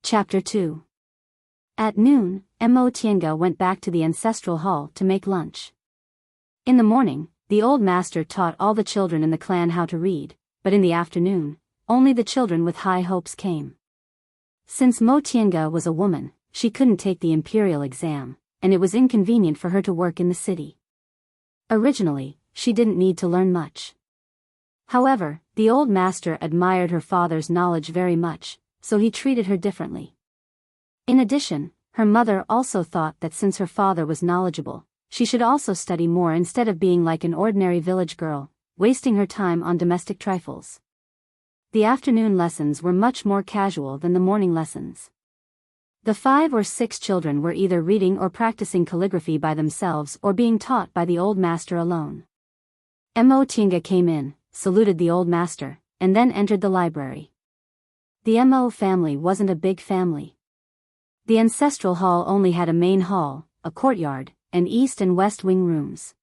Chapter 2. At noon, Mo Tienga went back to the ancestral hall to make lunch. In the morning, the old master taught all the children in the clan how to read, but in the afternoon, only the children with high hopes came. Since Mo Tienga was a woman, she couldn't take the imperial exam, and it was inconvenient for her to work in the city. Originally, she didn't need to learn much. However, the old master admired her father's knowledge very much, so he treated her differently. In addition, her mother also thought that since her father was knowledgeable, she should also study more instead of being like an ordinary village girl, wasting her time on domestic trifles. The afternoon lessons were much more casual than the morning lessons. The 5 or 6 children were either reading or practicing calligraphy by themselves or being taught by the old master alone. Mo Tienga came in, saluted the old master, and then entered the library. The Mo family wasn't a big family. The ancestral hall only had a main hall, a courtyard, and east and west wing rooms.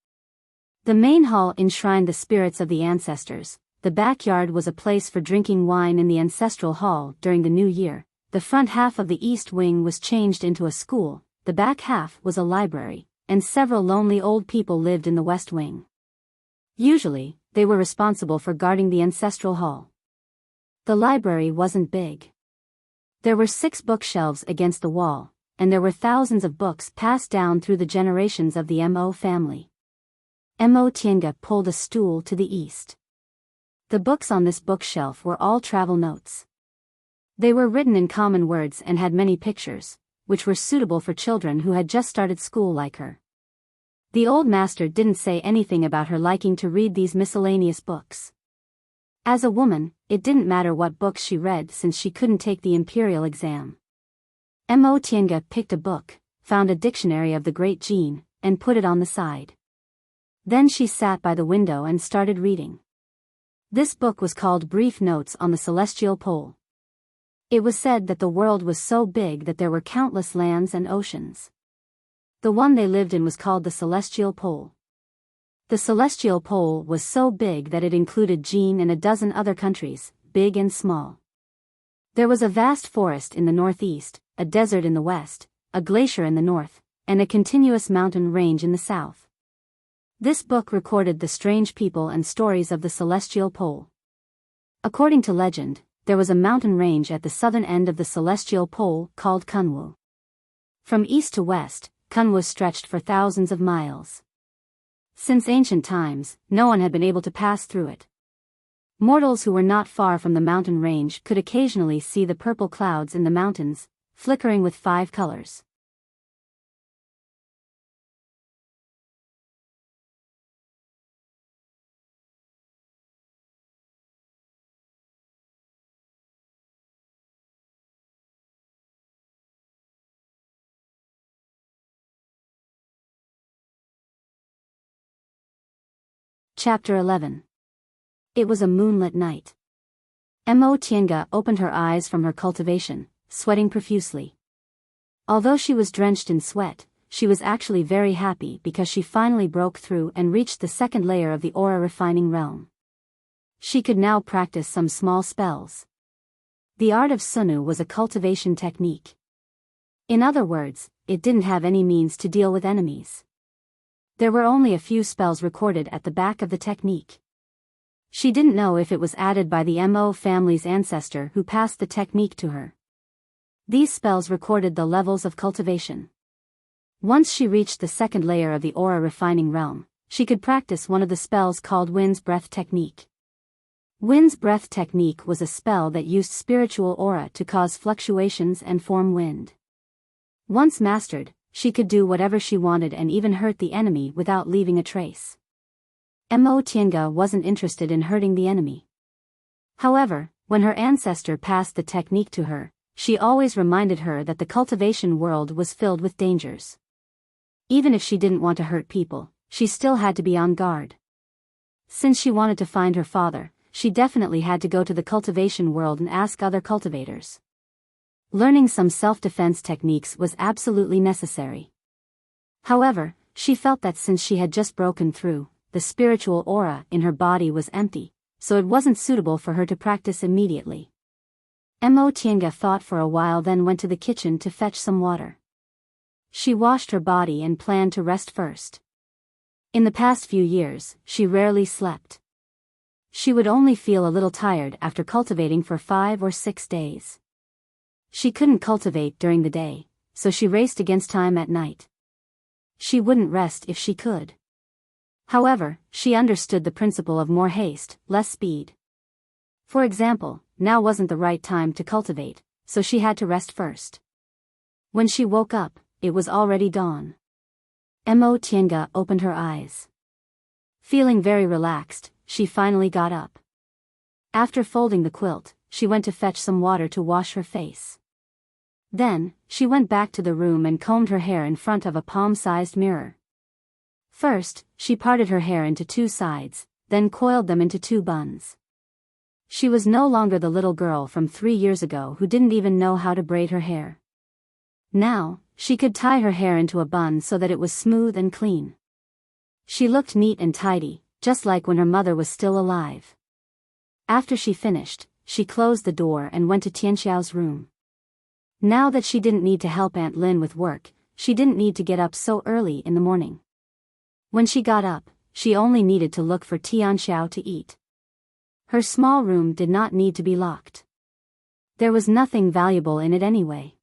The main hall enshrined the spirits of the ancestors, the backyard was a place for drinking wine in the ancestral hall during the new year, the front half of the east wing was changed into a school, the back half was a library, and several lonely old people lived in the west wing. Usually, they were responsible for guarding the ancestral hall. The library wasn't big. There were 6 bookshelves against the wall, and there were thousands of books passed down through the generations of the Mo family. Mo Tienga pulled a stool to the east. The books on this bookshelf were all travel notes. They were written in common words and had many pictures, which were suitable for children who had just started school like her. The old master didn't say anything about her liking to read these miscellaneous books. As a woman, it didn't matter what books she read since she couldn't take the imperial exam. Mo Tienga picked a book, found a dictionary of the Great Gene, and put it on the side. Then she sat by the window and started reading. This book was called Brief Notes on the Celestial Pole. It was said that the world was so big that there were countless lands and oceans. The one they lived in was called the Celestial Pole. The Celestial Pole was so big that it included Gene and a dozen other countries, big and small. There was a vast forest in the northeast, a desert in the west, a glacier in the north, and a continuous mountain range in the south. This book recorded the strange people and stories of the Celestial Pole. According to legend, there was a mountain range at the southern end of the Celestial Pole called Kunwu. From east to west, Kunwu stretched for thousands of miles. Since ancient times, no one had been able to pass through it. Mortals who were not far from the mountain range could occasionally see the purple clouds in the mountains, flickering with 5 colors. Chapter 11. It was a moonlit night. Mo Tienga opened her eyes from her cultivation, sweating profusely. Although she was drenched in sweat, she was actually very happy because she finally broke through and reached the second layer of the aura refining realm. She could now practice some small spells. The art of Sunu was a cultivation technique. In other words, it didn't have any means to deal with enemies. There were only a few spells recorded at the back of the technique. She didn't know if it was added by the Mo family's ancestor who passed the technique to her. These spells recorded the levels of cultivation. Once she reached the second layer of the aura refining realm, she could practice one of the spells called Wind's Breath Technique. Wind's Breath Technique was a spell that used spiritual aura to cause fluctuations and form wind. Once mastered, she could do whatever she wanted and even hurt the enemy without leaving a trace. Mo Tienga wasn't interested in hurting the enemy. However, when her ancestor passed the technique to her, she always reminded her that the cultivation world was filled with dangers. Even if she didn't want to hurt people, she still had to be on guard. Since she wanted to find her father, she definitely had to go to the cultivation world and ask other cultivators. Learning some self-defense techniques was absolutely necessary. However, she felt that since she had just broken through, the spiritual aura in her body was empty, so it wasn't suitable for her to practice immediately. Mo Tiange thought for a while, then went to the kitchen to fetch some water. She washed her body and planned to rest first. In the past few years, she rarely slept. She would only feel a little tired after cultivating for 5 or 6 days. She couldn't cultivate during the day, so she raced against time at night. She wouldn't rest if she could. However, she understood the principle of more haste, less speed. For example, now wasn't the right time to cultivate, so she had to rest first. When she woke up, it was already dawn. Mo Tiange opened her eyes. Feeling very relaxed, she finally got up. After folding the quilt, she went to fetch some water to wash her face. Then, she went back to the room and combed her hair in front of a palm-sized mirror. First, she parted her hair into 2 sides, then coiled them into 2 buns. She was no longer the little girl from 3 years ago who didn't even know how to braid her hair. Now, she could tie her hair into a bun so that it was smooth and clean. She looked neat and tidy, just like when her mother was still alive. After she finished, she closed the door and went to Tianxiao's room. Now that she didn't need to help Aunt Lin with work, she didn't need to get up so early in the morning. When she got up, she only needed to look for Tianxiao to eat. Her small room did not need to be locked. There was nothing valuable in it anyway.